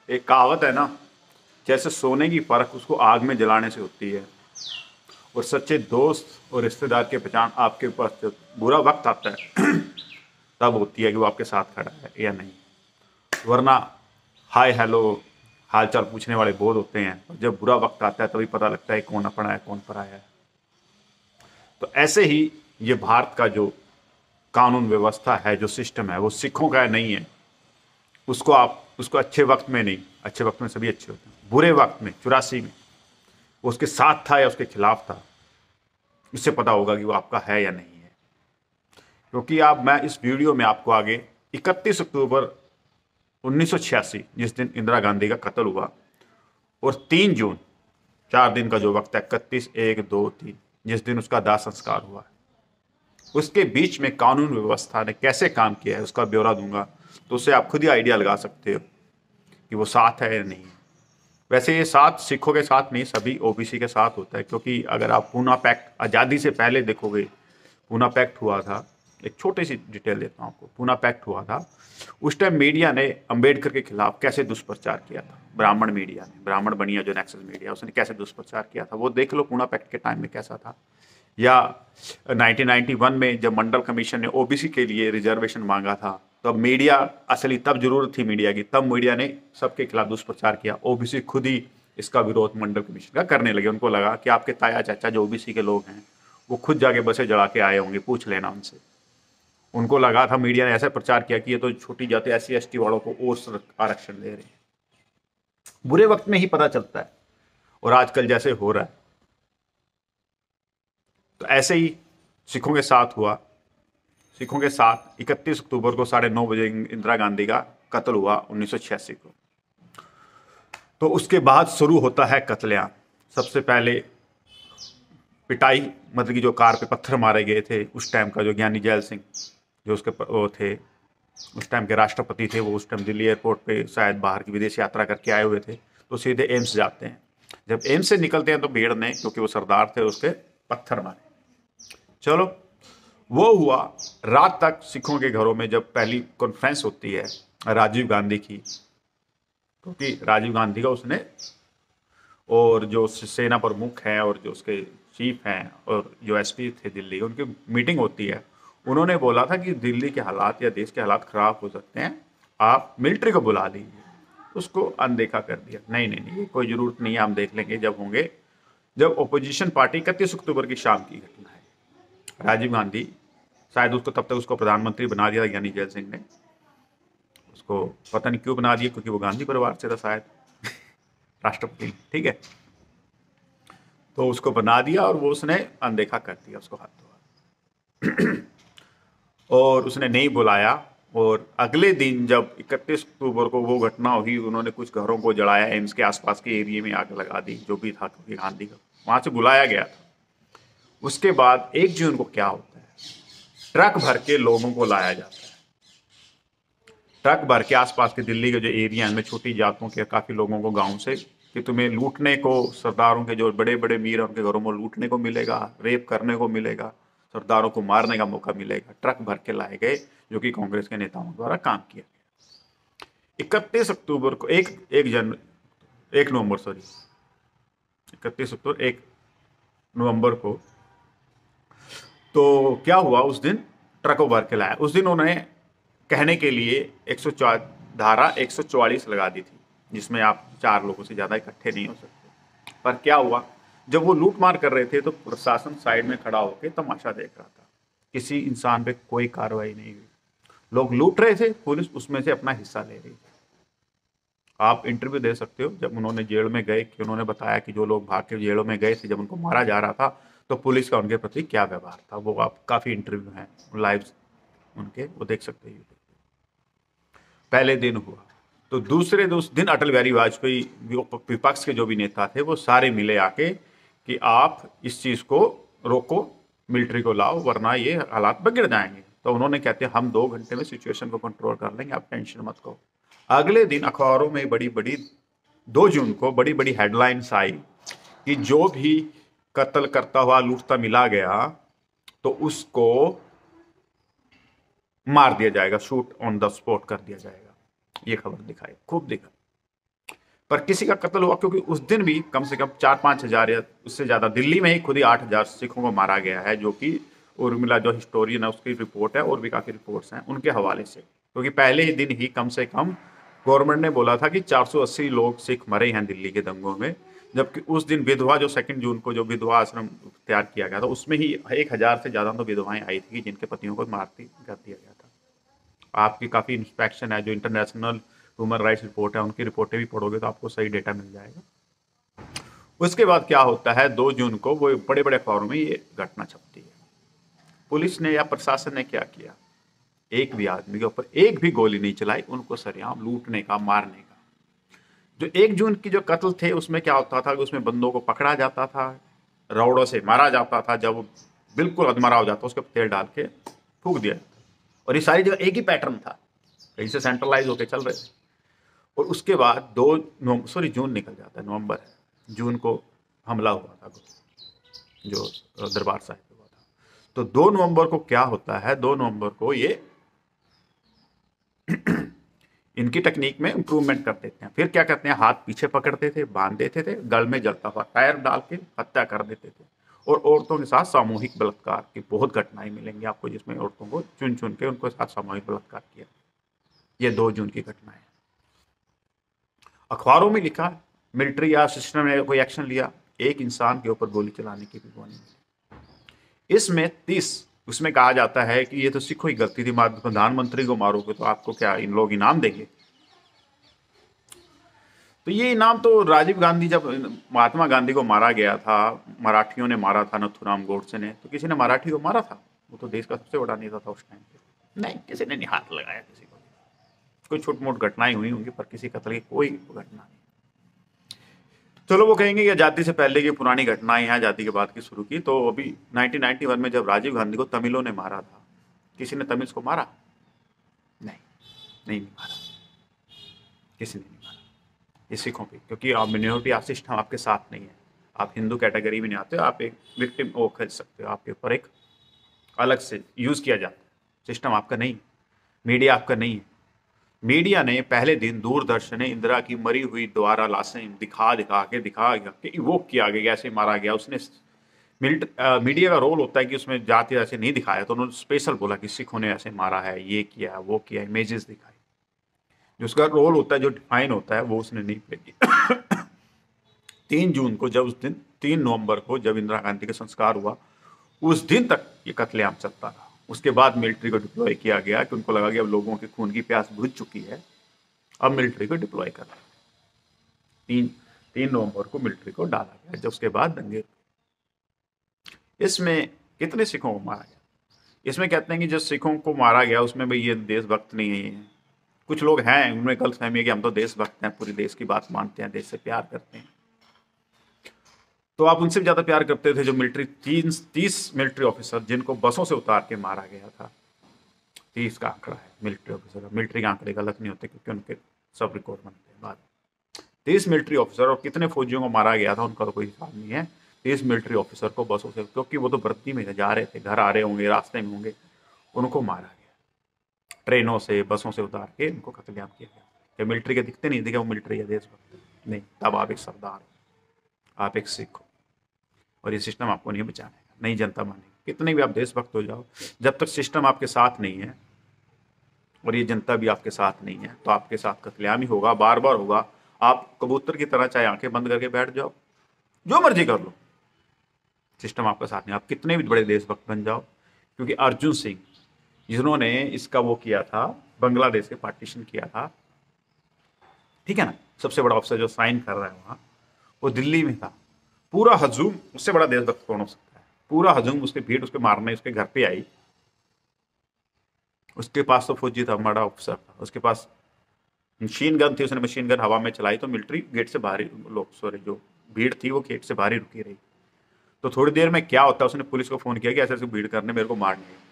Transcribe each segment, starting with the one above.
एक कहावत है ना, जैसे सोने की परख उसको आग में जलाने से होती है, और सच्चे दोस्त और रिश्तेदार की पहचान आपके पास जब बुरा वक्त आता है तब होती है कि वो आपके साथ खड़ा है या नहीं। वरना हाय हेलो हाल चाल पूछने वाले बहुत होते हैं, और जब बुरा वक्त आता है तभी पता लगता है कौन अपना है कौन पराया है। तो ऐसे ही ये भारत का जो कानून व्यवस्था है, जो सिस्टम है, वो सिखों का नहीं है। उसको अच्छे वक्त में नहीं, अच्छे वक्त में सभी अच्छे होते हैं, बुरे वक्त में 84 में वो उसके साथ था या उसके खिलाफ था, इससे पता होगा कि वो आपका है या नहीं है। क्योंकि आप मैं इस वीडियो में आपको आगे 31 अक्टूबर 1986 जिस दिन इंदिरा गांधी का कत्ल हुआ, और 3 जून 4 दिन का जो वक्त है, 31 1 2 3 जिस दिन उसका दाह संस्कार हुआ है, उसके बीच में कानून व्यवस्था ने कैसे काम किया है उसका ब्यौरा दूंगा। तो उससे आप खुद ही आइडिया लगा सकते हो कि वो साथ है या नहीं है। वैसे ये साथ सिखों के साथ नहीं, सभी ओबीसी के साथ होता है। क्योंकि अगर आप पूना पैक्ट आज़ादी से पहले देखोगे, पूना पैक्ट हुआ था, एक छोटी सी डिटेल देता हूँ आपको। पूना पैक्ट हुआ था, उस टाइम मीडिया ने अंबेडकर के खिलाफ कैसे दुष्प्रचार किया था। ब्राह्मण मीडिया ने, ब्राह्मण बनिया जो नेक्सस मीडिया, उसने कैसे दुष्प्रचार किया था वो देख लो, पूना पैक्ट के टाइम में कैसा था। या 1991 में जब मंडल कमीशन ने ओबीसी के लिए रिजर्वेशन मांगा था, तब मीडिया असली तब जरूरत थी मीडिया की, तब मीडिया ने सबके खिलाफ दुष्प्रचार किया। ओबीसी खुद ही इसका विरोध मंडल कमीशन का करने लगे। उनको लगा कि आपके ताया चाचा जो ओबीसी के लोग हैं वो खुद जाके बसें जला के आए होंगे, पूछ लेना उनसे। उनको लगा था मीडिया ने ऐसा प्रचार किया कि ये तो छोटी जाति SC ST वालों को और आरक्षण दे रहे हैं। बुरे वक्त में ही पता चलता है, और आजकल जैसे हो रहा है। तो ऐसे ही सिखों के साथ हुआ। सिखों के साथ 31 अक्टूबर को 9:30 बजे इंदिरा गांधी का कत्ल हुआ 1986 को। तो उसके बाद शुरू होता है कत्लेआम। सबसे पहले पिटाई, मतलब कि जो कार पे पत्थर मारे गए थे उस टाइम का, जो ज्ञानी जैल सिंह जो उसके वो थे, उस टाइम के राष्ट्रपति थे, वो उस टाइम दिल्ली एयरपोर्ट पे शायद बाहर की विदेश यात्रा करके आए हुए थे, तो सीधे एम्स जाते हैं। जब एम्स से निकलते हैं तो भीड़ ने, क्योंकि वो सरदार थे, उसके पत्थर मारे। चलो, वो हुआ। रात तक सिखों के घरों में जब पहली कॉन्फ्रेंस होती है राजीव गांधी की, क्योंकि राजीव गांधी का उसने, और जो सेना प्रमुख हैं और जो उसके चीफ हैं और जो SP थे दिल्ली, उनकी मीटिंग होती है। उन्होंने बोला था कि दिल्ली के हालात या देश के हालात खराब हो सकते हैं, आप मिलिट्री को बुला लीजिए। उसको अनदेखा कर दिया, नहीं नहीं नहीं, कोई जरूरत नहीं है, हम देख लेंगे जब होंगे। जब ओपोजिशन पार्टी 31 अक्टूबर की शाम की घटना है, राजीव गांधी, शायद उसको तब तक उसको प्रधानमंत्री बना दिया ज्ञानी जैल सिंह ने। उसको पता नहीं क्यों बना दिया, क्योंकि वो गांधी परिवार से था शायद, राष्ट्रपति, ठीक है। तो उसको बना दिया और वो उसने अनदेखा कर दिया, उसको हाथ धोआ और उसने नहीं बुलाया। और अगले दिन जब 31 अक्टूबर को वो घटना हुई, उन्होंने कुछ घरों को जलाया, एम्स के आसपास के एरिया में आग लगा दी, जो भी था, क्योंकि गांधी का वहां से बुलाया गया था। उसके बाद 1 जून को क्या होता है, ट्रक भर के लोगों को लाया जाता है। ट्रक भर के आसपास के दिल्ली के जो एरिया में छोटी जातों के काफी लोगों को गांव से, कि तुम्हें लूटने को, सरदारों के जो बड़े बड़े मीर हैं उनके घरों में लूटने को मिलेगा, रेप करने को मिलेगा, सरदारों को मारने का मौका मिलेगा। ट्रक भर के लाए गए, जो कि कांग्रेस के नेताओं द्वारा काम किया गया। 31 अक्टूबर को, 1 नवंबर, सॉरी, 31 अक्टूबर, 1 नवंबर को, तो क्या हुआ उस दिन, ट्रकों भर के लाया। उस दिन उन्होंने कहने के लिए 104 धारा 144 लगा दी थी, जिसमें आप 4 लोगों से ज्यादा इकट्ठे नहीं हो सकते। पर क्या हुआ, जब वो लूट मार कर रहे थे तो प्रशासन साइड में खड़ा होकर तमाशा देख रहा था। किसी इंसान पे कोई कार्रवाई नहीं हुई। लोग लूट रहे थे, पुलिस उसमें से अपना हिस्सा ले रही थी। आप इंटरव्यू दे सकते हो, जब उन्होंने जेल में गए, कि उन्होंने बताया कि जो लोग भाग के जेलों में गए थे, जब उनको मारा जा रहा था, तो पुलिस का उनके प्रति क्या व्यवहार था। वो आप काफी इंटरव्यू हैं लाइव उनके, वो देख सकते हैं। पहले दिन हुआ, तो दूसरे दिन अटल बिहारी वाजपेयी, विपक्ष के जो भी नेता थे, वो सारे मिले आके कि आप इस चीज को रोको, मिलिट्री को लाओ, वरना ये हालात बिगड़ जाएंगे। तो उन्होंने कहते हैं हम 2 घंटे में सिचुएशन को कंट्रोल कर लेंगे, आप टेंशन मत करो। अगले दिन अखबारों में बड़ी बड़ी, 2 जून को बड़ी बड़ी हेडलाइंस आई कि जो भी कत्ल करता हुआ लूटता मिला गया तो उसको मार दिया जाएगा, शूट ऑन द स्पॉट कर दिया जाएगा। ये खबर दिखाई, खूब दिखा। पर किसी का कत्ल हुआ, क्योंकि उस दिन भी कम से कम 4-5 हज़ार या उससे ज़्यादा, दिल्ली में ही खुद ही 8 हज़ार सिखों को मारा गया है, जो कि उर्मिला जो हिस्टोरियन है उसकी रिपोर्ट है, और भी काफ़ी रिपोर्ट्स हैं उनके हवाले से। क्योंकि पहले ही दिन ही कम से कम गवर्नमेंट ने बोला था कि 480 लोग सिख मरे हैं दिल्ली के दंगों में, जबकि उस दिन विधवा जो 2 जून को जो विधवा आश्रम तैयार किया गया था उसमें ही 1 हज़ार से ज़्यादा तो विधवाएं आई थी जिनके पतियों को मार दिया गया था। आपकी काफ़ी इंस्पेक्शन है, जो इंटरनेशनल ह्यूमन राइट्स रिपोर्ट है उनकी रिपोर्टें भी पढ़ोगे तो आपको सही डेटा मिल जाएगा। उसके बाद क्या होता है, 2 जून को वो बड़े बड़े अखबारों में ये घटना छपती है। पुलिस ने या प्रशासन ने क्या किया, एक भी आदमी के ऊपर एक भी गोली नहीं चलाई, उनको सरेआम लूटने का, मारने का। जो 1 जून की जो कत्ल थे उसमें क्या होता था कि उसमें बंदों को पकड़ा जाता था, रौड़ों से मारा जाता था, जब वो बिल्कुल अधमरा हो जाता उसके तेल डाल के फूक दिया जाता। और ये सारी जगह एक ही पैटर्न था, कहीं से सेंट्रलाइज होकर चल रहे थे। और उसके बाद 2 जून निकल जाता है, नवंबर है, जून को हमला हुआ था जो दरबार साहिब पे हुआ था। तो 2 नवंबर को क्या होता है, 2 नवंबर को ये इनकी टेक्निक में इंप्रूवमेंट कर देते हैं। फिर क्या करते हैं, हाथ पीछे पकड़ते थे, बांध देते थे, गल में जलता हुआ टायर डाल के हत्या कर देते थे। और औरतों के साथ सामूहिक बलात्कार की बहुत घटनाएं मिलेंगी आपको, जिसमें औरतों को चुन चुन के उनके साथ सामूहिक बलात्कार किया। ये 2 जून की घटना है। अखबारों में लिखा, मिलिट्री या सिस्टम ने कोई एक्शन लिया, एक इंसान के ऊपर गोली चलाने की भी वार्निंग मिली। इसमें 30, उसमें कहा जाता है कि ये तो सिखों की गलती थी, प्रधानमंत्री को मारोगे तो आपको क्या इन लोग इनाम देंगे। तो ये इनाम तो राजीव गांधी, जब महात्मा गांधी को मारा गया था, मराठियों ने मारा था, नथुराम गोडसे ने, तो किसी ने मराठी को मारा था? वो तो देश का सबसे बड़ा नेता था उस टाइम पे। नहीं, किसी ने नहीं हाथ लगाया किसी को। कोई छोट मोट घटनाएं हुई होंगी, पर किसी कत्ल की कोई घटना नहीं। चलो वो कहेंगे कि आजादी से पहले की पुरानी घटनाएं हैं, आजादी के बाद की शुरू की। तो अभी 1991 में जब राजीव गांधी को तमिलों ने मारा था, किसी ने तमिल्स को मारा? नहीं, नहीं मारा, किसी ने नहीं मारा। ये सिखों पे, क्योंकि आप मिनोरिटी आप सिस्टम आपके साथ नहीं है, आप हिंदू कैटेगरी में नहीं आते हो, आप एक विक्टिम वो खरीद सकते हो, आपके ऊपर एक अलग से यूज किया जाता है, सिस्टम आपका नहीं, मीडिया आपका नहीं है। मीडिया ने पहले दिन दूरदर्शन ने इंदिरा की मरी हुई द्वारा लाशें दिखा के इवोक किया गया, ऐसे मारा गया उसने। मीडिया का रोल होता है कि उसमें जाति ऐसे नहीं दिखाया, तो उन्होंने स्पेशल बोला कि सिखों ने ऐसे मारा है, ये किया वो किया, इमेजेस दिखाई। जो उसका रोल होता है, जो डिफाइन होता है, वो उसने नहीं प्ले किया। 3 जून को, जब उस दिन 3 नवंबर को जब इंदिरा गांधी का संस्कार हुआ, उस दिन तक ये कत्लेआम चलता रहा। उसके बाद मिलिट्री को डिप्लॉय किया गया कि उनको लगा कि अब लोगों के खून की प्यास बुझ चुकी है, अब मिलिट्री को डिप्लॉय कर रहे। 3 नवंबर को मिलिट्री को डाला गया, जब उसके बाद दंगे। इसमें कितने सिखों को मारा गया? इसमें कहते हैं कि जो सिखों को मारा गया उसमें भाई ये देशभक्त नहीं है। कुछ लोग हैं, उनमें गलतफहमी है कि हम तो देशभक्त हैं, पूरी देश की बात मानते हैं, देश से प्यार करते हैं। तो आप उनसे भी ज्यादा प्यार करते थे जो मिलिट्री 30 मिलिट्री ऑफिसर जिनको बसों से उतार के मारा गया था। 30 का आंकड़ा है मिलिट्री ऑफिसर। मिलिट्री के आंकड़े गलत नहीं होते, क्योंकि उनके सब रिकॉर्ड बनते हैं बाद। 30 मिलिट्री ऑफिसर, और कितने फौजियों को मारा गया था उनका तो कोई हिसाब नहीं है। 30 मिलिट्री ऑफिसर को बसों से, क्योंकि वो तो भर्ती में जा रहे थे, घर आ रहे होंगे, रास्ते में होंगे, उनको मारा गया। ट्रेनों से, बसों से उतार के उनको कत्लेआम किया गया। क्या मिलिट्री के दिखते नहीं दिखे वो मिलिट्री या देशभक्त? नहीं। तब आप एक सरदार हो, आप एक सिख हो, और ये सिस्टम आपको नहीं बचाने, नहीं जनता मानेगी। कितने भी आप देशभक्त हो जाओ, जब तक सिस्टम आपके साथ नहीं है और ये जनता भी आपके साथ नहीं है, तो आपके साथ कत्लेआम ही होगा, बार बार होगा। आप कबूतर की तरह चाहे आंखें बंद करके बैठ जाओ, जो मर्जी कर लो, सिस्टम आपका साथ नहीं। आप कितने भी बड़े देशभक्त बन जाओ, क्योंकि अर्जुन सिंह जिन्होंने इसका वो किया था, बांग्लादेश के पार्टीशन किया था, ठीक है ना, सबसे बड़ा अफसर जो साइन कर रहा है वहां, वो दिल्ली में था। पूरा हजूम, उससे बड़ा देशभक्त कौन हो सकता है? पूरा हजूम, उसके भीड़ उसके मारने उसके घर पे आई। उसके पास तो फौजी था, बड़ा अफसर था, उसके पास मशीन गन थी, उसने मशीन गन हवा में चलाई तो मिलिट्री गेट से बाहर ही, लोग सॉरी जो भीड़ थी वो गेट से बाहर ही रुकी रही। तो थोड़ी देर में क्या होता है, उसने पुलिस को फोन किया कि ऐसे ऐसे भीड़ करने, मेरे को मारने है।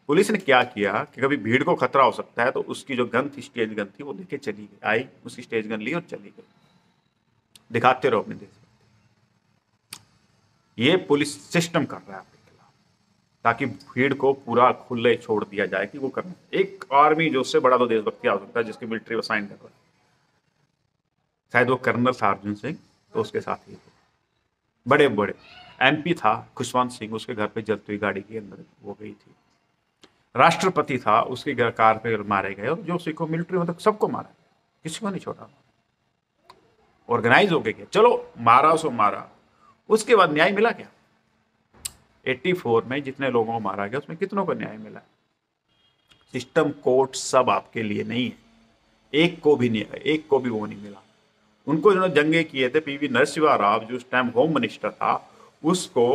पुलिस ने क्या किया कि कभी भीड़ को खतरा हो सकता है, तो उसकी जो गन थी, स्टेज गन थी, वो लेके चली गई, आई उसकी स्टेज गन ली और चली गई। दिखाते रहो अपने देश में, ये पुलिस सिस्टम कर रहा है आपके खिलाफ, ताकि भीड़ को पूरा खुले छोड़ दिया जाए कि वो करना। एक आर्मी जो उससे बड़ा तो देशभक्ति आ सकता है, जिसकी मिलिट्री वो साइन कर रहा है। शायद वो कर्नल था अर्जुन सिंह, तो उसके साथ ही थे। बड़े बड़े MP था खुशवंत सिंह, उसके घर पे जलती हुई गाड़ी के अंदर वो गई थी। राष्ट्रपति था, उसके घर कार पे मारे गए, और जो सिखों मिलिट्री मतलब सबको मारा, किसी को नहीं छोड़ा। ऑर्गेनाइज होके गया, चलो मारा सो मारा, उसके बाद न्याय मिला क्या? 84 में जितने लोगों को मारा गया उसमें कितनों को न्याय मिला? सिस्टम कोर्ट सब आपके लिए नहीं है, एक को भी नहीं, एक को भी वो नहीं मिला। उनको जिन्होंने जंगे किए थे, PV नरसिम्हा राव जो उस टाइम होम मिनिस्टर था, उसको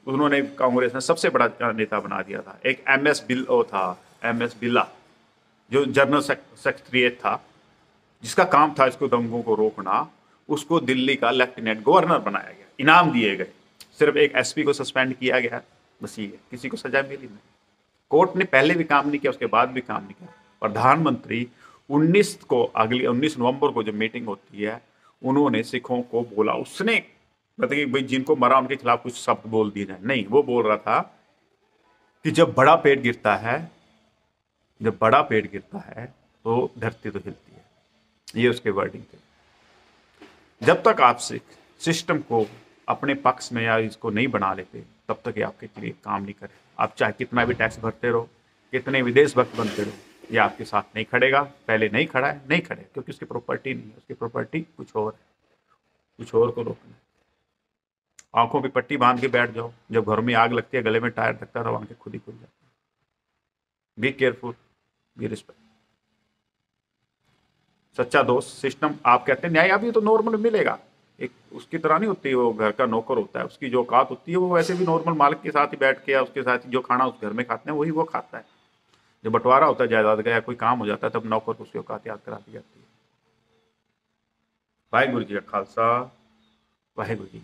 उन्होंने कांग्रेस ने सबसे बड़ा नेता बना दिया था। एक MS बिरला जो जनरल सेक्रेटरीट था, जिसका काम था इसको दंगों को रोकना, उसको दिल्ली का लेफ्टिनेंट गवर्नर बनाया गया, इनाम दिए गए। सिर्फ एक SP को सस्पेंड किया गया, बस ये, किसी को सजा मिली नहीं। कोर्ट ने पहले भी काम नहीं किया, उसके बाद भी काम नहीं किया। प्रधानमंत्री 19 नवंबर को जब मीटिंग होती है, उन्होंने सिखों को बोला, उसने मतलब कि भाई जिनको मरा उनके खिलाफ कुछ शब्द बोल दिए जाए, नहीं, वो बोल रहा था कि जब बड़ा पेड़ गिरता है तो धरती तो हिलती है, ये उसके वर्डिंग थे। जब तक आप सिस्टम को अपने पक्ष में या इसको नहीं बना लेते, तब तक ये आपके लिए काम नहीं करे। आप चाहे कितना भी टैक्स भरते रहो, कितने भी देशभक्त बनते रहो, ये आपके साथ नहीं खड़ेगा। पहले नहीं खड़ा है, नहीं खड़े, क्योंकि उसकी प्रॉपर्टी नहीं है, उसकी प्रॉपर्टी कुछ और है, कुछ और को रोकना। आंखों पे पट्टी बांध के बैठ जाओ, जब घर में आग लगती है, गले में टायर लगता है, आंखें खुद ही खुल जाती है। Be careful, be respect. सच्चा दोस्त सिस्टम, आप कहते हैं न्याय अभी तो नॉर्मल मिलेगा, एक उसकी तरह नहीं होती, वो घर का नौकर होता है, उसकी जो औकात होती है वो वैसे भी नॉर्मल मालिक के साथ ही बैठ के, या उसके साथ जो खाना उस घर में खाते हैं वही वो खाता है। जब बंटवारा होता है जायदाद का या कोई काम हो जाता है, तब नौकर को उसकी औकात याद करा दी जाती है। वाहिगुरु जी का खालसा, वाहिगुरु जी।